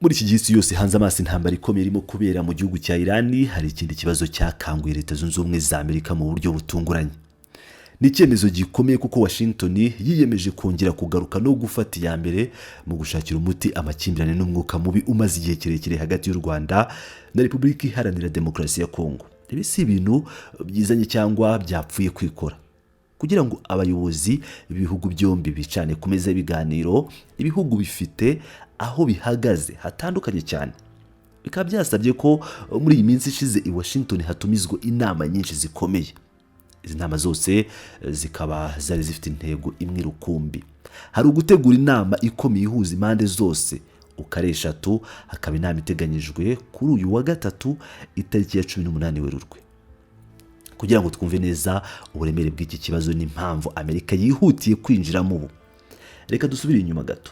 Muri iki gihe isi yose hanze amaso intambara ikomeye irimo kubera mu gihugu cya Iran, hari ikindi kibazo cyakanguye Leta Zunze Ubumwe za Amerika mu buryo butunguranye. Ni icyemezo gikomeye kuko Washington yiyemeje kongera kugaruka no gufata iya mbere mu gushakira umuti amakimbirane n'umwuka mubi umaze igihe kirekire hagati y'u Rwanda na Repubulika Iharanira Demokarasi ya Congo. Ibi si ibintu byizanye cyangwa byapfuye kwikora. Kugira ngo abayobozi b'ibihugu byombi bicane ku meza y'ibiganiro, ibihugu bifite aho bihagaze hatandukanye cyane. Bikaba byasabye ko muri iyi minsi ishize i Washington hatumizwa inama nyinshi zikomeye. Izi nama zose zikaba zari zifite intego imwe rukumbi. Hari ugutegura inama ikomeye ihuza impande zose uko ari eshatu, hakaba inama iteganyijwe kuri uyu wa gatatu itariki ya 18 Werurwe. Kugira ngo twumve neza uburemere bw'iki kibazo n'impamvu Amerika yihutiye kwinjiramo ubu, reka dusubire inyuma gato.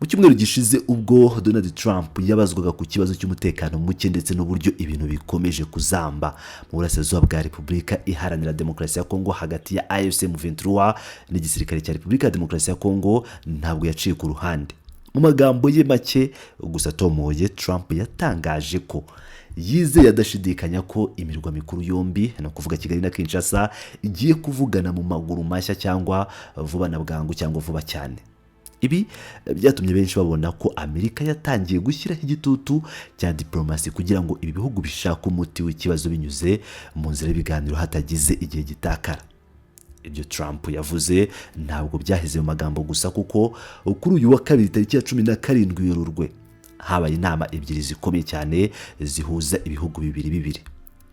Mu cyumweru gishize ubwo Donald Trump yabazwaga ku kibazo cy'umutekano muke ndetse n'uburyo ibintu bikomeje kuzamba mu burasirazuba bwa Repubulika Iharanira Demokarasi ya Congo hagati ya AFC M23 n'igisirikare cya Repubulika ya Demokarasi ya Congo, ntabwo yaciye ku ruhande. Mu magambo ye make gusa atomoye, Trump yatangaje ko yizeye adashidikanya ko imirwa mikuru yombi, no kuvuga Kigali na Kinshasa, igiye kuvugana mu maguru mashya cyangwa vuba na bwangu cyangwa vuba cyane. Ibi byatumye benshi babona ko Amerika yatangiye gushyiraho igitutu cya diplomasi kugira ngo ibi bihugu bishake umuti w'ikibazo binyuze mu nzira y'ibiganiro hatagize igihe gitakara. Ibyo Trump yavuze ntabwo byaheze mu magambo gusa, kuko kuri uyu wa kabiri tariki ya 17 Werurwe habaye inama ebyiri zikomeye cyane zihuza ibihugu bibiri.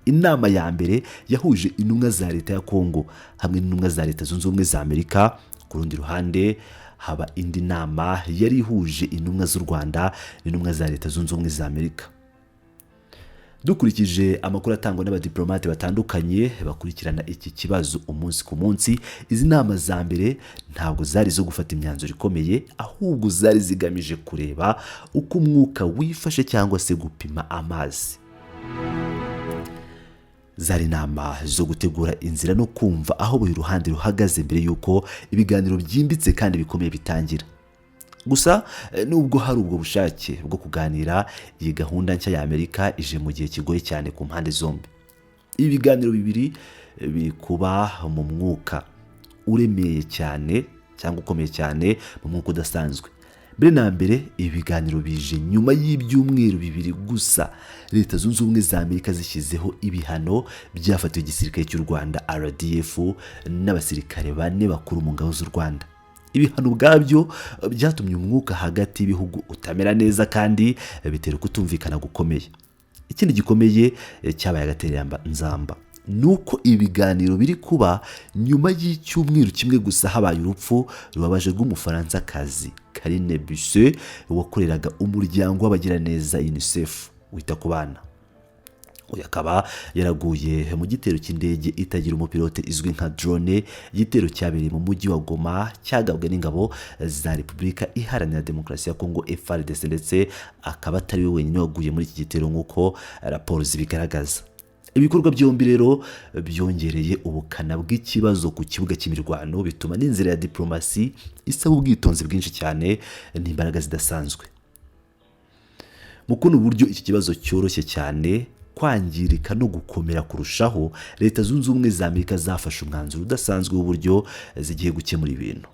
Inama ya mbere yahuje intumwa za Leta ya Congo hamwe n'intumwa za Leta Zunze Ubumwe za Amerika. Ku rundi ruhande haba indi nama yari ihuje intumwa z'u Rwanda n'intumwa za Leta Zunze Ubumwe za Amerika. Dukurikije amakuru atangwa n'abadiplomate batandukanye bakurikirana iki kibazo umunsi ku munsi, izi nama za mbere ntabwo zari zo gufata imyanzuro ikomeye, ahubwo zari zigamije kureba uko umwuka wifashe cyangwa se gupima amazi. Zari inama zo gutegura inzira no kumva aho buri ruhande ruhagaze mbere y'uko ibiganiro byimbitse kandi bikomeye bitangira. Gusa nubwo hari ubwo bushake bwo kuganira, iyi gahunda nshya ya Amerika ije mu gihe kigoye cyane ku mpande zombi. Ibi biganiro bibiri biri kuba mu mwuka uremeye cyane cyangwa ukomeye cyane, mu mwuka udasanzwe. Mbere na mbere ibi biganiro bije nyuma y'ibyumweru bibiri gusa Leta Zunze Ubumwe za Amerika zishyizeho ibihano byafatiwe igisirikare cy'u Rwanda RDF n'abasirikare 4 bakuru mu ngabo z'u Rwanda. Ibihano ubwabyo byatumye umwuka hagati y'ibihugu utamera neza kandi bitera kutumvikana gukomeye. Ikindi gikomeye cyabaye agatereramba nzamba nuko ibiganiro biri kuba nyuma y'icyumweru kimwe gusa habaye urupfu rubabaje rw'umufaransa-kazi Karine Bishya wakoreraga umuryango w'abagiraneza UNICEF wita ku bana. Uyu akaba yaraguye mu gitero cy'indege itagira umupilote izwi nka drone, igitero cyabereye mu mujyi wa Goma cyagabwe n'ingabo za Repubulika Iharanira Demokarasi ya Congo FARDC, ndetse akaba atari we wenyine waguye muri iki gitero nk'uko raporo zibigaragaza. Ibikorwa byombi rero byongereye ubukana bw'ikibazo ku kibuga cy'imirwano, bituma n'inzira ya diplomasi isaba ubwitonzi bwinshi cyane n'imbaraga zidasanzwe. Mu kuno buryo iki kibazo cyoroshye cyane kwangirika no gukomera kurushaho, Leta Zunze Ubumwe za Amerika zafashe umwanzuro udasanzwe w'uburyo zigiye gukemura ibintu.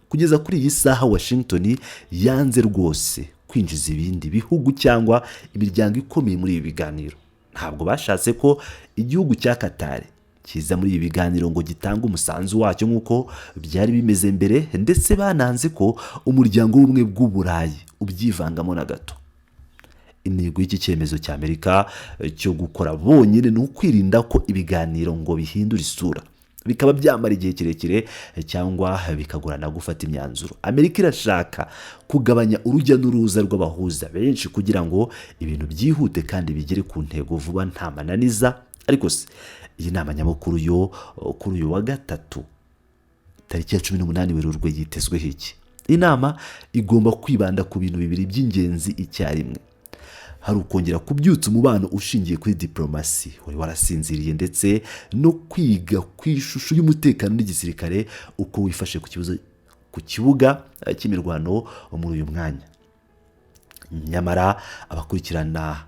Kugeza kuri iyi saha Washington yanze rwose kwinjiza ibindi bihugu cyangwa imiryango ikomeye muri ibi biganiro. Ntabwo bashatse ko igihugu cya Qatar kiza muri ibi biganiro ngo gitange umusanzu wacyo nk'uko byari bimeze mbere, ndetse bananze ko umuryango w'ubumwe bw'Uburayi ubyivangamo na gato. Intego y'iki cyemezo cya Amerika cyo gukora bonyine ni ukwirinda ko ibiganiro ngo bihindura isura, bikaba byamara igihe kirekire cyangwa bikagorana gufata imyanzuro. Amerika irashaka kugabanya urujya n'uruza rw'abahuza benshi kugira ngo ibintu byihute kandi bigere ku ntego vuba nta mananiza. Ariko se iyi nama nyamukuru yo kuri uyu wa gatatu tariki ya 18 Werurwe yitezweho iki? Inama igomba kwibanda ku bintu bibiri by'ingenzi icyarimwe. Hari ukongera kubyutsa umubano ushingiye kuri diplomasi wari warasinziriye, ndetse no kwiga ku ishusho y'umutekano n'igisirikare uko wifashe ku kibuga cy'imirwano muri uyu mwanya. nyamara abakurikirana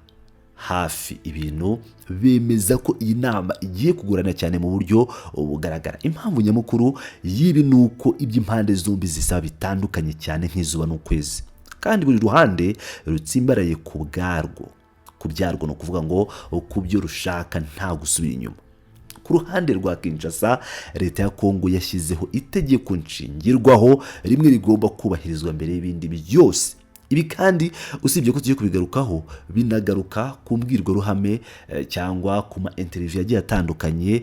hafi ibintu bemeza ko iyi nama igiye kugorana cyane mu buryo bugaragara. Impamvu nyamukuru y'ibi ni uko iby'impande zombi zisaba bitandukanye cyane nk'izuba n'ukwezi, kandi buri ruhande rutsimbaraye ku byarwo ni ukuvuga ngo ku byo rushaka nta gusubira inyuma. Ku ruhande rwa Kinshasa, leta ya Congo yashyizeho itegeko nshingirwaho rimwe rigomba kubahirizwa mbere y'ibindi byose. Ibi kandi usibye ko tugiye kubigarukaho, binagaruka ku mbwirwaruhame cyangwa ku ma interview yagiye atandukanye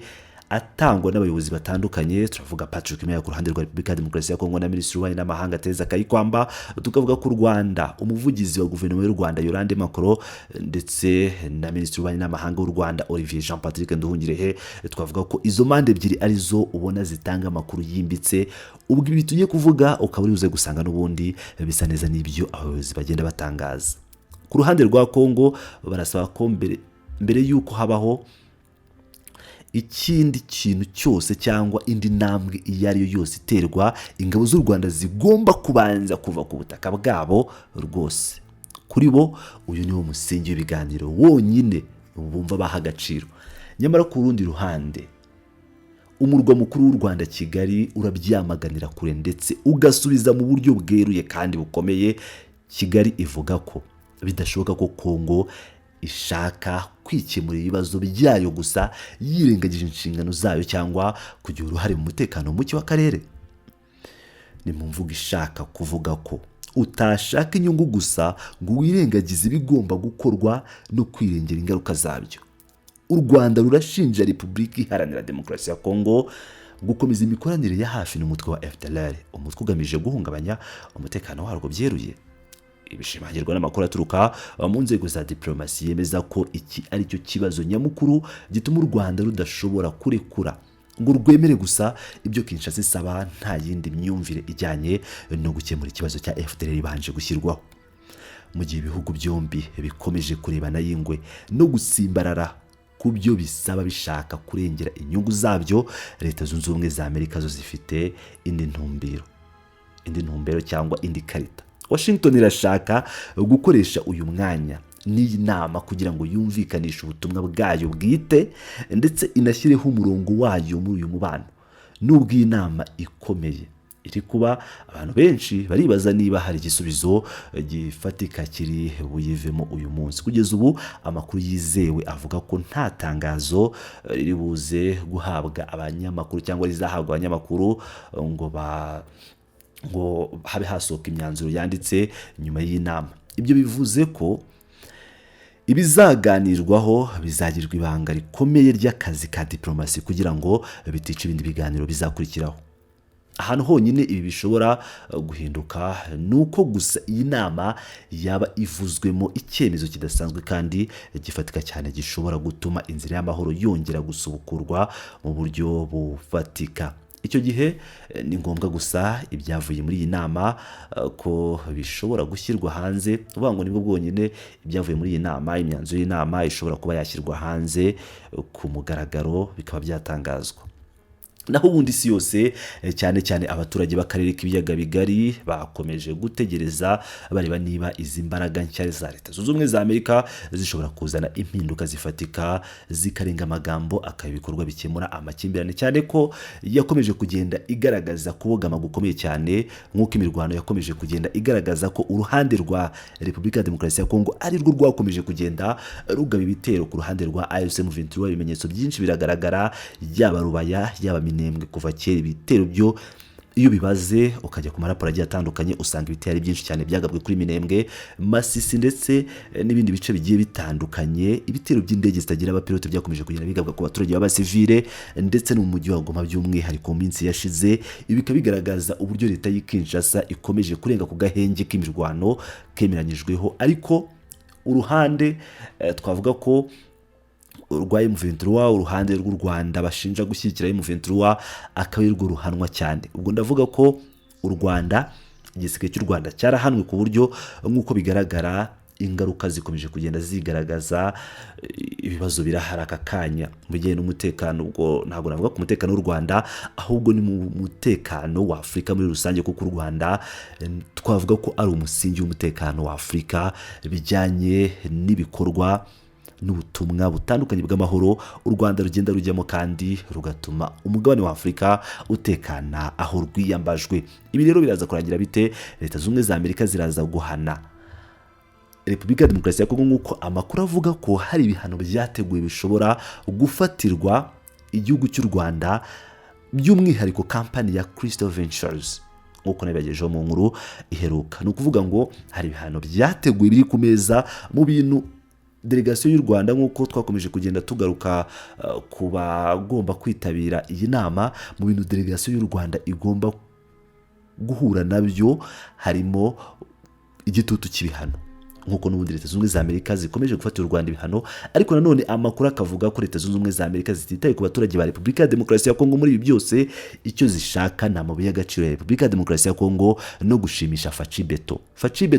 atangwa n'abayobozi batandukanye. Turavuga Patrick Meya ku ruhande rwa Repubulika ya Demokarasi ya Congo na Minisitiri w'Ububanyi n'Amahanga Teresa Kayikwamba, tukavuga ku Rwanda umuvugizi wa guverinoma y'u Rwanda Yolande Makoro ndetse na Minisitiri w'Ububanyi n'Amahanga w'u Rwanda Olivier Jean Patrick Nduhungirehe. Twavuga ko izo mande ebyiri arizo ubona zitanga amakuru yimbitse. Ubwo ibi tugiye kuvuga ukaba uri buze gusanga n'ubundi bisa neza n'ibyo abayobozi bagenda batangaza. Ku ruhande rwa Congo barasaba ko mbere y'uko habaho ikindi kintu cyose cyangwa indi ntambwe iyo ari yo yose iterwa, ingabo z'u Rwanda zigomba kubanza kuva ku butaka bwabo rwose. Kuri bo uyu niwo musingi w'ibiganiro wonyine bumva baha agaciro. Nyamara ku rundi ruhande, umurwa mukuru w'u Rwanda Kigali urabyamaganira kure ndetse ugasubiza mu buryo bweruye kandi bukomeye. Kigali ivuga ko bidashoboka ko Congo ishaka kwikemura ibibazo byayo gusa yirengagije inshingano zayo cyangwa kugira uruhare mu mutekano muke w'akarere. Ni mu mvugo ishaka kuvuga ko utashaka inyungu gusa ngo wirengagize ibigomba gukorwa no kwirengera ingaruka zabyo. U Rwanda rurashinja Repubulika Iharanira Demokarasi ya Congo gukomeza imikoranire ya hafi n'umutwe wa FDLR, umutwe ugamije guhungabanya umutekano warwo byeruye. Ibishimangirwa n'amakuru aturuka mu nzego za diplomasi yemeza ko iki ari cyo kibazo nyamukuru gituma u Rwanda rudashobora kurekura ngo rwemere gusa ibyo Kinshasa isaba, nta yindi myumvire ijyanye no gukemura ikibazo cya FDLR ibanje gushyirwaho. Mu gihe ibihugu byombi bikomeje kurebana y'ingwe no gusimbarara ku byo bisaba bishaka kurengera inyungu zabyo, Leta Zunze Ubumwe za Amerika zo zifite indi ntumbero cyangwa indi karita. Washington irashaka gukoresha uyu mwanya n'iyi nama kugira ngo yumvikanishe ubutumwa bwayo bwite ndetse inashyireho umurongo wayo muri uyu mubano. Nubwo iyi nama ikomeye iri kuba, abantu benshi baribaza niba hari igisubizo gifatika kiri buyivemo uyu munsi. Kugeza ubu amakuru yizewe avuga ko nta tangazo riri buze guhabwa abanyamakuru cyangwa rizahabwa abanyamakuru ngo habe hasohoka imyanzuro yanditse nyuma y'inama. Ibyo bivuze ko ibizaganirwaho bizagirwa ibanga rikomeye ry'akazi ka diplomasi kugira ngo bitica ibindi biganiro bizakurikiraho. Ahantu honyine ibi bishobora guhinduka nuko gusa iyi nama yaba ivuzwemo icyemezo kidasanzwe kandi gifatika cyane gishobora gutuma inzira y'amahoro yongera gusubukurwa mu buryo bufatika. Icyo gihe ni ngombwa gusa ibyavuye muri iyi nama ko bishobora gushyirwa hanze. Uvuga ngo nibwo bwonyine ibyavuye muri iyi nama, imyanzuro y'inama ishobora kuba yashyirwa hanze ku mugaragaro bikaba byatangazwa. Naho ubundi isi yose cyane cyane abaturage b'akarere k'ibiyaga bigari bakomeje gutegereza bareba niba izi mbaraga nshya za Leta Zunze Ubumwe za Amerika zishobora kuzana impinduka zifatika zikarenga amagambo akaba ibikorwa bikemura amakimbirane, cyane ko yakomeje kugenda igaragaza kubogama gukomeye cyane, nk'uko imirwano yakomeje kugenda igaragaza ko uruhande rwa Repubulika ya Demokarasi ya Congo ari rwo rwakomeje kugenda rugaba ibitero ku ruhande rwa M23. Ibimenyetso byinshi biragaragara, yaba Rubaya yaba Minembwe. Kuva kera ibitero byo iyo bibaze ukajya ku maraporo agiye atandukanye usanga ibitero ari byinshi cyane byagabwe kuri Minembwe, Masisi ndetse n'ibindi bice bigiye bitandukanye. Ibitero by'indege zitagira abapilote byakomeje kugenda bigabwa ku baturage b'abasivile ndetse no mu mujyi wa Goma by'umwihariko mu minsi yashize. Ibi bikaba bigaragaza uburyo leta y'i Kinshasa ikomeje kurenga ku gahenge k'imirwano kemeranyijweho, ariko uruhande twavuga ko urwa M23, uruhande rw'u Rwanda bashinja gushyigikira M23 akaba ari rwo ruhanwa cyane. Ubwo ndavuga ko u Rwanda, igisirikare cy'u Rwanda cyarahanwe ku buryo nk'uko bigaragara ingaruka zikomeje kugenda zigaragaza, ibibazo birahari aka kanya mu bijyanye n'umutekano. Ubwo ntabwo navuga ku mutekano w'u Rwanda, ahubwo ni mu mutekano wa Afurika muri rusange, kuko u Rwanda twavuga ko ari umusingi w'umutekano wa Afurika, bijyanye n'ibikorwa n'ubutumwa butandukanye bw'amahoro u Rwanda rugenda rujyamo, kandi rugatuma umugabane wa Afurika utekana aho rwiyambajwe. Ibi rero biraza kurangira bite? Leta z'Ubumwe za Amerika ziraza guhana Repubulika ya Demokarasi ya Congo, nk'uko amakuru avuga ko hari ibihano byateguwe bishobora gufatirwa igihugu cy'u Rwanda, by'umwihariko kampani ya Crystal Ventures, nk'uko nabibagejeho mu nkuru iheruka. Ni ukuvuga ngo hari ibihano byateguwe biri ku meza mu bintu delegasiyo y'u Rwanda, nk'uko twakomeje kugenda tugaruka ku bagomba kwitabira iyi nama. Mu bintu delegasiyo y'u Rwanda igomba guhura nabyo harimo igitutu cy'ibihano, nk'uko n'ubundi Leta Zunze Ubumwe za Amerika zikomeje gufatira u Rwanda ibihano. Ariko nanone amakuru akavuga ko Leta Zunze Ubumwe za Amerika zititaye ku baturage ba Repubulika ya Demokarasi ya Congo muri ibi byose. Icyo zishaka ni amabuye y'agaciro ya Repubulika ya Demokarasi ya Congo no gushimisha Faci Beto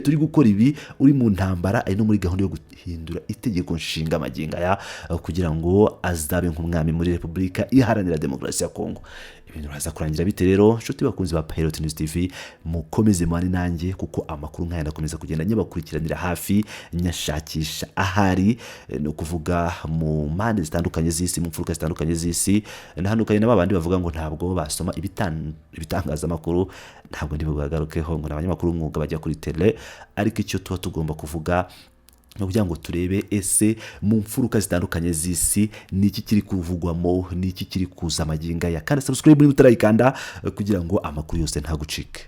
uri gukora ibi, uri mu ntambara, ari no muri gahunda yo guhindura itegeko nshinga amagingo aya, kugira ngo azabe nk'umwami muri Repubulika iharanira Demokarasi ya Congo. Ibintu biraza kurangira bite rero? Nshuti bakunzi ba Pilot News TV, mukomeze mwane nanjye, kuko amakuru nk'aya ndakomeza kugenda nyabakurikiranira hafi, nyashakisha ahari, no kuvuga mu mpande zitandukanye z'isi, mu mfuruka zitandukanye z'isi. Nahanukanye n'abandi bavuga ngo ntabwo basoma ibitangazamakuru, ntabwo ndibugagarukeho ngo n'abanyamakuru umwuga bajya kuri tele, ariko icyo tuba tugomba kuvuga no kugira ngo turebe ese mu mfuruka zitandukanye z'isi niki kiri kuvugwamo, niki kiri kuza amaginga ya. Kandi subscribe niba utarayikanda, kugira ngo amakuru yose ntagucike.